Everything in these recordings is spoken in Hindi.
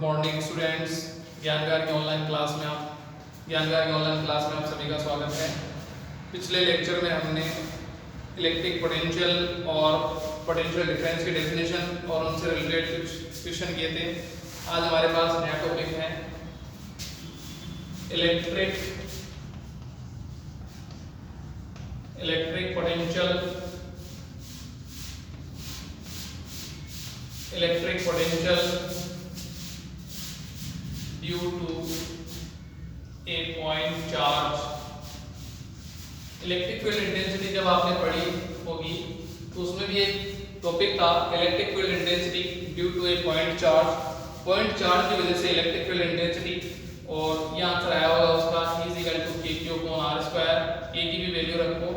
मॉर्निंग स्टूडेंट्स, ज्ञानगार की ऑनलाइन क्लास में आप सभी का स्वागत है। पिछले लेक्चर में हमने इलेक्ट्रिक पोटेंशियल और पोटेंशियल डिफरेंस की डेफिनेशन और उनसे रिलेटेड कुछ क्वेश्चन किए थे। आज हमारे पास नया टॉपिक है electric potential due to a point charge. Electric field intensity जब आपने पढ़ी होगी तो उसमें भी एक टॉपिक था electric field intensity due to a point charge. Point charge की वजह से इलेक्ट्रिक फील्ड इंटेंसिटी, और ये आंसर आया होगा उसका E = kq/r²। k की भी वैल्यू रखो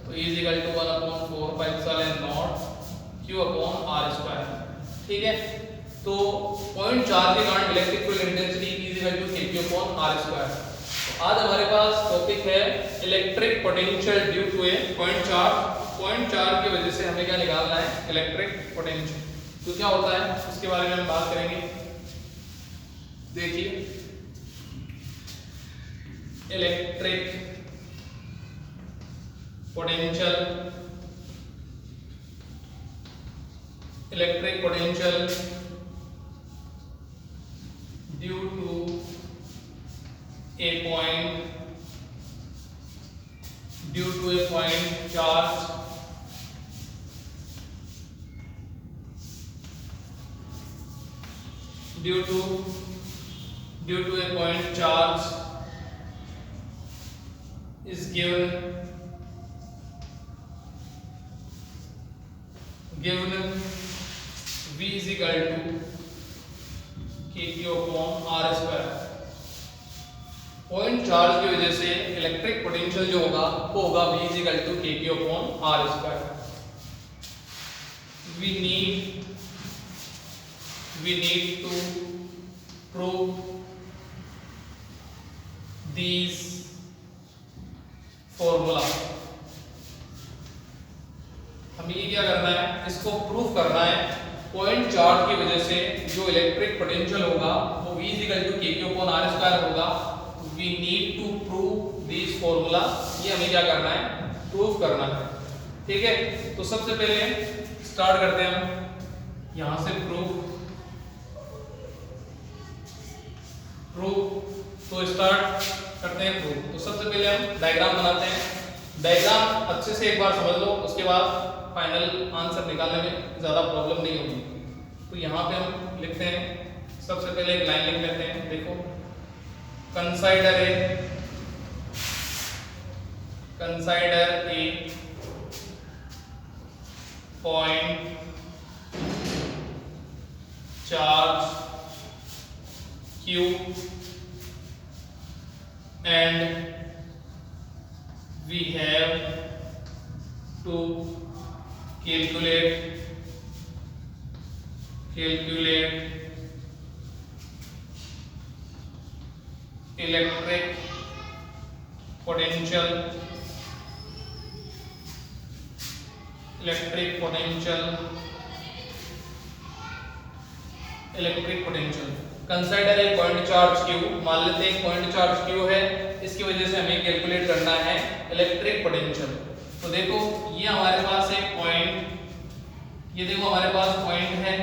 तो E = 1/4πε0 q/r²। ठीक है, तो पॉइंट चार्ज के कारण electric field intensity E = kq/r²। आज हमारे पास टॉपिक है electric potential due to a point charge. Point charge की वजह से हमें क्या निकालना है, इलेक्ट्रिक पोटेंशियल। तो क्या होता है उसके बारे में हम बात करेंगे। देखिए, electric potential due to a point charge due to a point charge is given V = kq/r²। Point charge की वजह से इलेक्ट्रिक पोटेंशियल जो होगा वो होगा V = kq/r²। we need to prove these formula। हमें ये क्या करना है, इसको प्रूफ करना है। पॉइंट चार्ज की वजह से जो इलेक्ट्रिक पोटेंशियल होगा वो V = kq/r² होगा। We need to prove this formula। ये हमें क्या करना है, प्रूफ करना है। ठीक है, तो सबसे पहले स्टार्ट करते हैं हम यहां से प्रूफ। तो स्टार्ट करते हैं प्रूफ। तो सबसे पहले हम डायग्राम बनाते हैं। डायग्राम अच्छे से एक बार समझ लो, उसके बाद फाइनल आंसर निकालने में ज्यादा प्रॉब्लम नहीं होगी। तो यहाँ पे हम लिखते हैं, सबसे पहले एक लाइन लिख लेते हैं। देखो, consider a point charge q and we have to calculate electric potential. Consider a point charge Q। मान लेते हैं पॉइंट चार्ज Q है, इसकी वजह से हमें कैलकुलेट करना है इलेक्ट्रिक पोटेंशियल। तो देखो, ये हमारे पास एक पॉइंट, ये देखो हमारे पास पॉइंट है।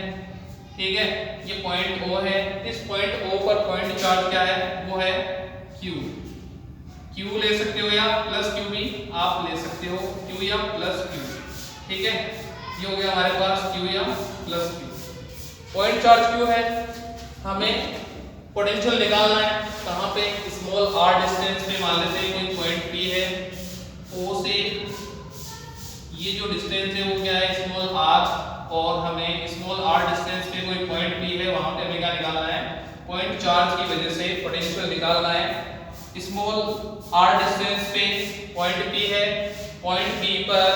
ठीक है, ये पॉइंट O है। इस पॉइंट O पर पॉइंट चार्ज क्या है, वो है Q ले सकते हो या प्लस Q भी आप ले सकते हो, Q या प्लस Q। ठीक है, ये हो गया हमारे पास Q या plus Q। Point charge Q है, हमें पोटेंशियल निकालना है। कहाँ पे, स्मॉल r डिस्टेंस पे। मान लेते हैं कोई पॉइंट P है, O से ये जो डिस्टेंस है वो क्या है, स्मॉल r, और हमें स्मॉल r डिस्टेंस पे कोई पॉइंट P है, वहां पे हमें क्या निकालना है, पॉइंट चार्ज की वजह से पोटेंशियल निकालना है। स्मॉल r डिस्टेंस पे पॉइंट P है, पॉइंट P पर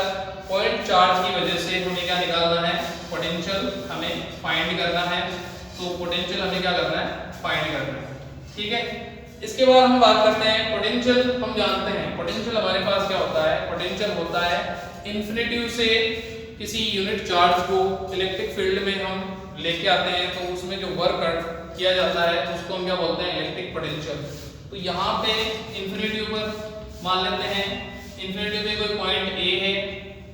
पॉइंट चार्ज की वजह से हमें क्या निकालना है, पोटेंशियल हमें फाइंड करना है। तो पोटेंशियल हमें क्या करना है, फाइंड करना है। ठीक है, इसके बाद हम बात करते हैं पोटेंशियल। हम जानते हैं पोटेंशियल हमारे पास क्या होता है, पोटेंशियल होता है इन्फिनिटी से किसी यूनिट चार्ज को इलेक्ट्रिक फील्ड में हम लेके आते हैं तो उसमें जो वर्क किया जाता है उसको हम क्या बोलते हैं, इलेक्ट्रिक पोटेंशियल। तो यहाँ पे इंफिनिटी पर मान लेते हैं, इंफिनिटी पे कोई पॉइंट ए है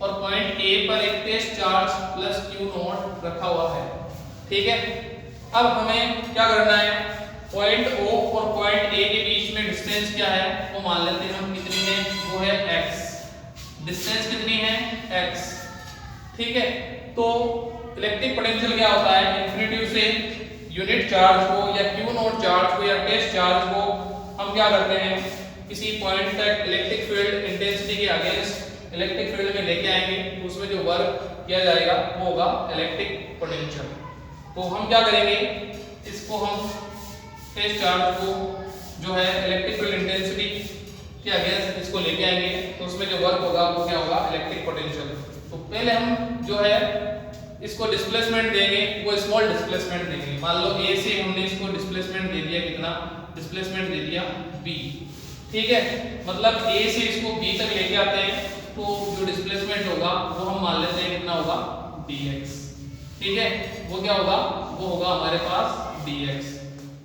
और पॉइंट ए पर एक test charge plus Q naught रखा हुआ है, ठीक है। अब हमें क्या करना है, पॉइंट ओ और पॉइंट ए के बीच में डिस्टेंस क्या है वो मान लेते हैं हम, कितनी है, वो है x, डिस्टेंस कितनी है, x, ठीक है। तो इलेक्ट्रिक पोटेंशियल क्या होता है, इंफिनिटी से यूनिट चार्ज को या क्यू नॉट चार्ज को या टेस्ट चार्ज को हम क्या करते हैं, किसी पॉइंट तक इलेक्ट्रिक फील्ड इंटेंसिटी के अगेंस्ट इलेक्ट्रिक फील्ड में लेके आएंगे, उसमें जो वर्क किया जाएगा वो होगा इलेक्ट्रिक पोटेंशियल। तो हम क्या करेंगे, इसको हम टेस्ट चार्ज को जो है इलेक्ट्रिक फील्ड इंटेंसिटी के अगेंस्ट इसको लेके आएंगे, तो उसमें जो वर्क होगा वो क्या होगा, इलेक्ट्रिक पोटेंशियल। तो पहले हम जो है इसको डिस्प्लेसमेंट देंगे, वो स्मॉल डिस्प्लेसमेंट देंगे। मान लो ए से हमने इसको डिस्प्लेसमेंट दे दिया, कितना डिस्प्लेसमेंट दे दिया b, ठीक है। मतलब a से इसको b तक लेके आते हैं तो जो डिस्प्लेसमेंट होगा वो हम मान लेते हैं कितना होगा, dx, ठीक है। वो क्या होगा, वो होगा हमारे पास dx,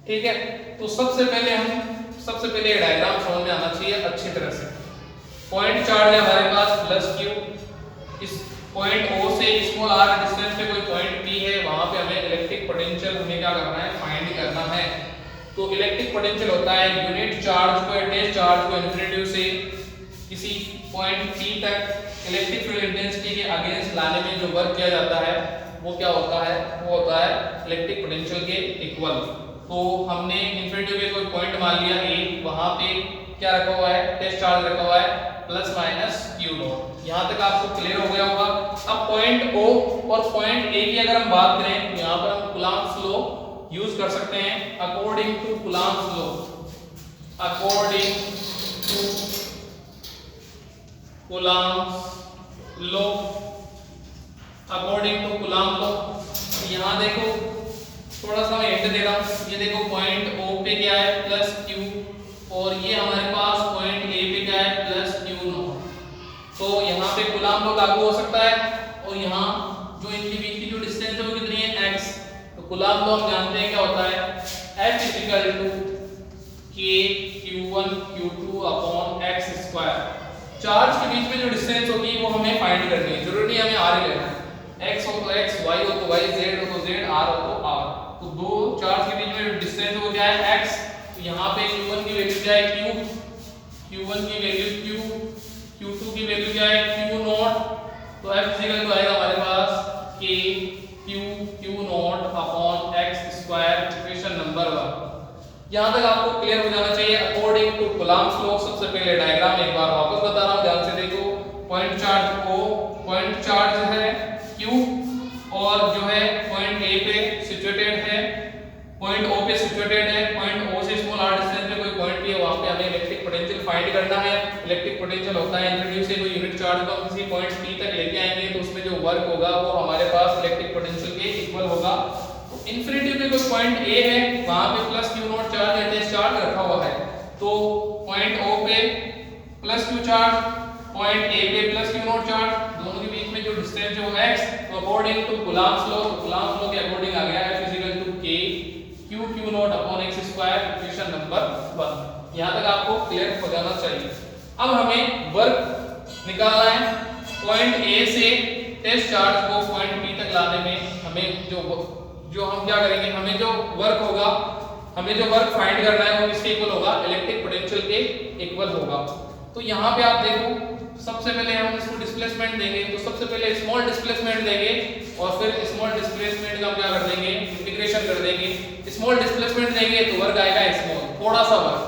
ठीक है। तो सबसे पहले ये डायग्राम समझ में आना चाहिए अच्छी तरह से। पॉइंट चार्ज है हमारे पास प्लस q, इस पॉइंट O से स्मॉल r डिस्टेंस पे कोई पॉइंट P है, वहां पे हमें इलेक्ट्रिक पोटेंशियल हमें क्या करना है, फाइंड करना है। तो इलेक्ट्रिक पोटेंशियल होता है यूनिट चार्ज को या टेस्ट चार्ज को इन्फिनिटी से किसी पॉइंट P तक इलेक्ट्रिक फील्ड इंटेंसिटी के अगेंस्ट लाने में जो वर्क किया जाता है वो क्या होता है, वो होता है इलेक्ट्रिक पोटेंशियल के इक्वल। तो हमने इन्फिनिटी पे कोई पॉइंट मान लिया A, वहां पे क्या रखा हुआ है, टेस्ट चार्ज रखा हुआ है प्लस माइनस क्यू नॉट। यहां तक आपको क्लियर हो गया होगा। अब पॉइंट O और पॉइंट A की अगर हम बात करें तो यहां पर हम कूलम्ब्स लॉ यूज कर सकते हैं। According to Coulomb's law, according to Coulomb's law, according to Coulomb law, यहां देखो थोड़ा सा मैं हिंट दे रहा हूं, ये देखो पॉइंट O पे क्या है, प्लस Q, और ये हमारे पास पॉइंट A पे क्या है, प्लस Q नॉट। तो यहाँ पे कूलम्ब लॉ लागू हो सकता है, और यहाँ जो इनके बीच की जो डिस्टेंस है वो कितनी है, x। तो कूलम्ब लॉ हम जानते हैं क्या होता है, F equal to k q1 q2 upon x square. Charge के बीच में जो डिस्टेंस होगी वो हमें फाइंड करनी है, जरूरी नहीं हमें r ही लेना है, x हो तो x, y हो तो y, z हो तो z, r हो तो r। तो दो चार्ज के बीच में जो डिस्टेंस है वो क्या है, x। तो यहाँ पे q1 की वैल्यू क्या है, q, q1 की वैल्यू q, q2 की वैल्यू क्या है, q नॉट। तो F इक्वल टू आएगा हमारे पास k q naught upon x square, equation number 1। यहां तक आपको क्लियर हो जाना चाहिए। अकॉर्डिंग टू कूलम्ब्स लॉ, सबसे पहले डायग्राम एक बार वापस बता रहा हूं, ध्यान से देखो। Point charge O, point charge है q, और जो है पॉइंट A पे सिचुएटेड है, पॉइंट O पे सिचुएटेड है, पॉइंट O से स्मॉल r डिस्टेंस पे कोई पॉइंट P है, वहां पे हमें इलेक्ट्रिक पोटेंशियल फाइंड करना है। इलेक्ट्रिक पोटेंशियल होता है इन्फिनिटी से कोई यूनिट चार्ज को किसी पॉइंट P तक लेके आएंगे तो उसमें जो वर्क होगा वो हमारे पास इलेक्ट्रिक पोटेंशियल के इक्वल होगा। तो इन्फिनिटी पे कोई पॉइंट A है, वहां पे प्लस q नॉट चार्ज या टेस्ट चार्ज रखा हुआ है, तो पॉइंट O पे plus q charge, point A पे प्लस q नॉट चार्ज, दोनों के बीच में जो डिस्टेंस है वो x। तो according to Coulomb's law, Coulomb's law के अकॉर्डिंग आ गया F equal to k q naught upon x square, equation number 1। यहां तक आपको क्लियर हो जाना चाहिए। अब हमें वर्क निकालना है, पॉइंट A से टेस्ट चार्ज को पॉइंट B तक लाने में हमें जो हम क्या करेंगे, हमें जो वर्क होगा, हमें जो वर्क फाइंड करना है वो किसके इक्वल होगा, इलेक्ट्रिक पोटेंशियल के इक्वल होगा। तो यहाँ पे आप देखो, सबसे पहले हम इसको डिस्प्लेसमेंट देंगे, तो सबसे पहले स्मॉल डिस्प्लेसमेंट देंगे और फिर स्मॉल डिस्प्लेसमेंट का हम क्या कर देंगे, इंटीग्रेशन कर देंगे। स्मॉल डिस्प्लेसमेंट देंगे तो वर्क आएगा स्मॉल, थोड़ा सा वर्क,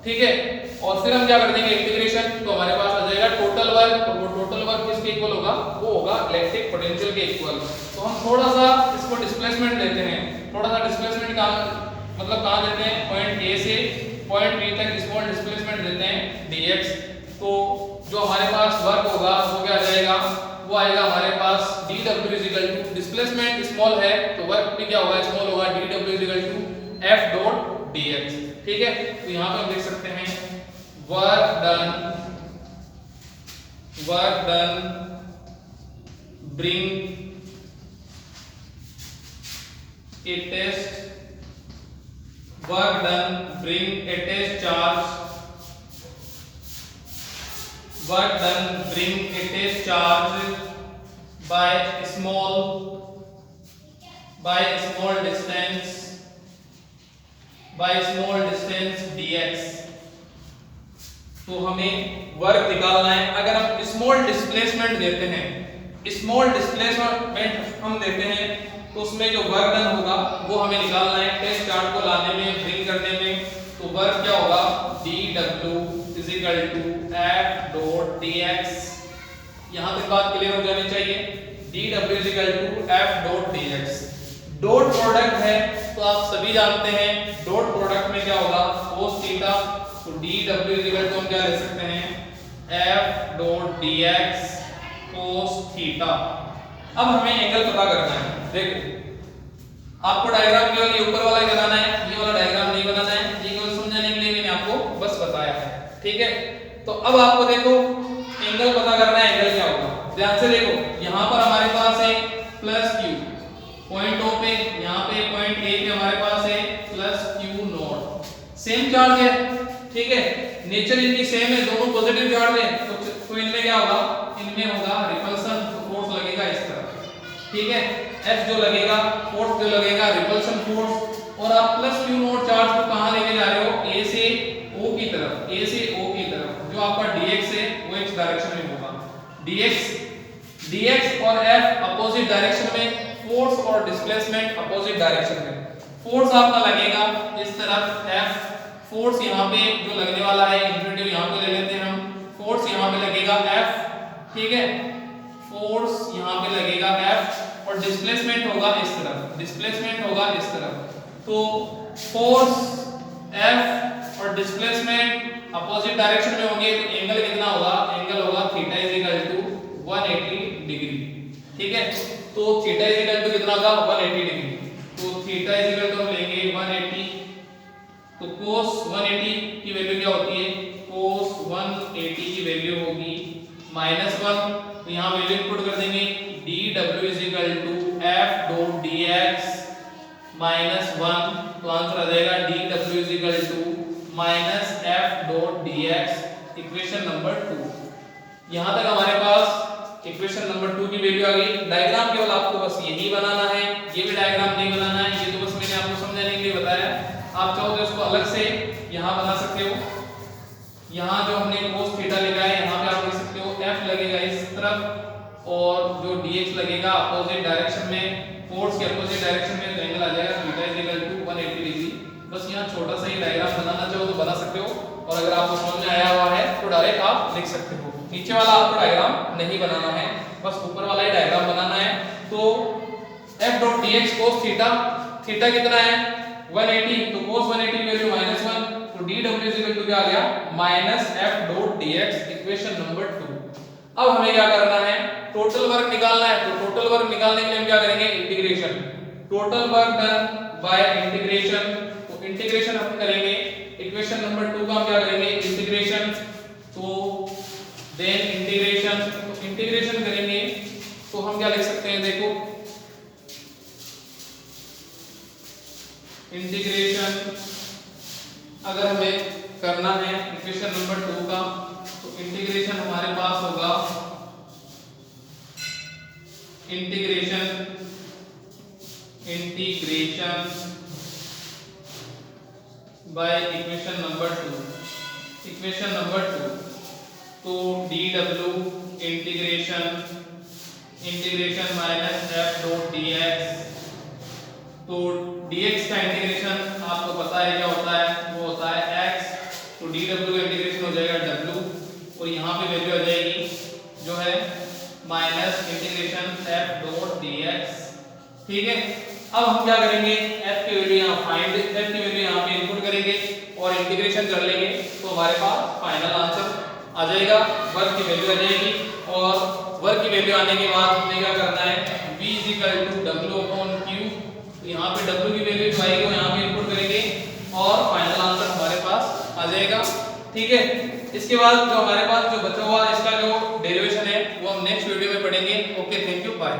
ठीक है। और फिर हम क्या कर देंगे इंटीग्रेशन, तो हमारे पास आ जाएगा टोटल वर्क, और वो टोटल वर्क किसके इक्वल होगा, वो होगा इलेक्ट्रिक पोटेंशियल के इक्वल। तो हम थोड़ा सा इसको डिस्प्लेसमेंट देते हैं, थोड़ा सा डिस्प्लेसमेंट का मतलब कहां देते हैं, पॉइंट A से पॉइंट B तक स्मॉल डिस्प्लेसमेंट देते हैं dx। तो जो हमारे पास वर्क होगा वो क्या आ जाएगा, वो आएगा हमारे पास dw equal to, displacement small है तो वर्क भी क्या होगा, स्मॉल होगा, dw equal to f dot dx, ठीक है। तो यहां पे हम देख सकते हैं work done bring a test work done bring it is charge, work done bring it is charged by small distance dx। तो हमें वर्क निकालना है। अगर हम स्मॉल डिस्प्लेसमेंट देते हैं, स्मॉल डिस्प्लेसमेंट हम देते हैं तो उसमें जो वर्क डन होगा वो हमें निकालना है टेस्ट चार्ज को लाने में, ब्रिंग करने में। तो वर्क क्या होगा, dw is equal to f dot dx। यहां तक बात क्लियर हो जानी चाहिए। dw is equal to f dot dx। Dot product है तो आप सभी जानते हैं डॉट प्रोडक्ट में क्या होगा, cos थीटा। तो dw is equal to हम क्या ले सकते हैं, f dot dx cos theta. अब हमें एंगल पता करना है। देखो आपको डायग्राम केवल ये ऊपर वाला ही बनाना है, ये वाला डायग्राम नहीं बनाना है, ये केवल समझाने के लिए मैंने आपको बस बताया है, ठीक है। तो अब आपको देखो एंगल पता करना है, एंगल क्या होगा। ध्यान से देखो, यहां पर हमारे पास है प्लस q पॉइंट ओ पे, यहां पे पॉइंट ए पे हमारे पास है plus q not. Same charge है, ठीक है, नेचर इनकी सेम है, दोनों पॉजिटिव चार्ज है। तो इनमें क्या होगा, इनमें होगा रिपल्सन, फोर्स लगेगा इस तरफ, ठीक है। F जो लगेगा, फोर्स जो लगेगा रिपल्सन फोर्स। और आप प्लस q नॉट चार्ज को कहां लेके जा रहे हो, a से o की तरफ, a से o की तरफ। जो आपका dx है वो x डायरेक्शन में होगा। dx और f अपोजिट डायरेक्शन में, फोर्स और डिस्प्लेसमेंट अपोजिट डायरेक्शन में। फोर्स आपका लगेगा इस तरफ f, फोर्स यहाँ पे जो लगने वाला है इन्फिनिटी यहाँ पे ले लेते हैं हम, फोर्स यहाँ पे लगेगा f, ठीक है, फोर्स यहाँ पे लगेगा f और डिस्प्लेसमेंट होगा इस तरफ, डिस्प्लेसमेंट होगा इस तरफ। तो फोर्स f और डिस्प्लेसमेंट अपोजिट डायरेक्शन में होंगे तो एंगल कितना होगा, एंगल होगा theta is equal to 180 degree, ठीक है। तो थीटा इज इक्वल टू कितना होगा, 180 डिग्री। तो थीटा इज इक्वल टू हम लेंगे 180। तो cos 180 की वैल्यू क्या होती है, cos 180 की वैल्यू होगी -1। तो यहाँ वैल्यू इनपुट कर देंगे, dw is equal to f dot dx -1। तो आंसर आ जाएगा dw is equal to -f dot dx, equation number 2। यहाँ तक हमारे पास इक्वेशन नंबर 2 की वैल्यू आ गई। डायग्राम केवल आपको बस यही बनाना है, ये भी डायग्राम नहीं बनाना है, ये तो बस मैंने आपको समझाने के लिए बताया। आप चाहो तो इसको अलग से यहाँ बना सकते हो। यहाँ जो हमने cos थीटा लिखा है यहाँ पे आप लिख सकते हो f लगेगा इस तरफ और जो dx लगेगा अपोजिट डायरेक्शन में, फोर्स के अपोजिट डायरेक्शन में, तो एंगल आ जाएगा theta is equal to 180 degree. बस यहाँ छोटा सा ही डायग्राम बनाना चाहो तो बना सकते हो, और अगर आपको समझ में आया हुआ है तो डायरेक्ट आप लिख सकते हो। नीचे वाला आपको डायग्राम नहीं बनाना है, बस ऊपर वाला ही डायग्राम बनाना है। तो f dot dx cos theta, theta कितना है 180, तो cos 180 की वैल्यू -1। तो dw इज इक्वल टू क्या आ गया, -f dot dx, equation number 2। अब हमें क्या करना है, टोटल वर्क निकालना है। तो टोटल वर्क निकालने के लिए हम क्या करेंगे, integration, total work done by integration. तो इंटीग्रेशन हम करेंगे, इक्वेशन नंबर 2 का हम क्या करेंगे, इंटीग्रेशन। तो देन इंटीग्रेशन, तो इंटीग्रेशन करेंगे तो हम क्या लिख सकते हैं, देखो इंटीग्रेशन अगर हमें करना है इक्वेशन नंबर 2 का, तो इंटीग्रेशन हमारे पास होगा integration by equation number 2, equation number 2। तो dw integration minus f dot dx। तो dx का इंटीग्रेशन आपको पता है क्या होता है, वो होता है x। तो dw का इंटीग्रेशन हो जाएगा w, और यहाँ पे वैल्यू आ जाएगी जो है minus integration f dot dx, ठीक है। अब हम क्या करेंगे, f की वैल्यू यहाँ फाइंड, f की वैल्यू यहाँ पे इनपुट करेंगे और इंटीग्रेशन कर लेंगे, तो हमारे पास फाइनल आंसर आ जाएगा, वर्क की वैल्यू आ जाएगी। और वर्क की वैल्यू आने के बाद हमें क्या करना है, v w/q। तो यहाँ पे w की वैल्यू जो आएगी वो यहाँ पे इनपुट करेंगे और फाइनल आंसर हमारे पास आ जाएगा, ठीक है। इसके बाद जो हमारे पास जो बचा हुआ इसका जो डेरिवेशन है वो हम नेक्स्ट वीडियो में पढ़ेंगे। Okay, thank you, bye.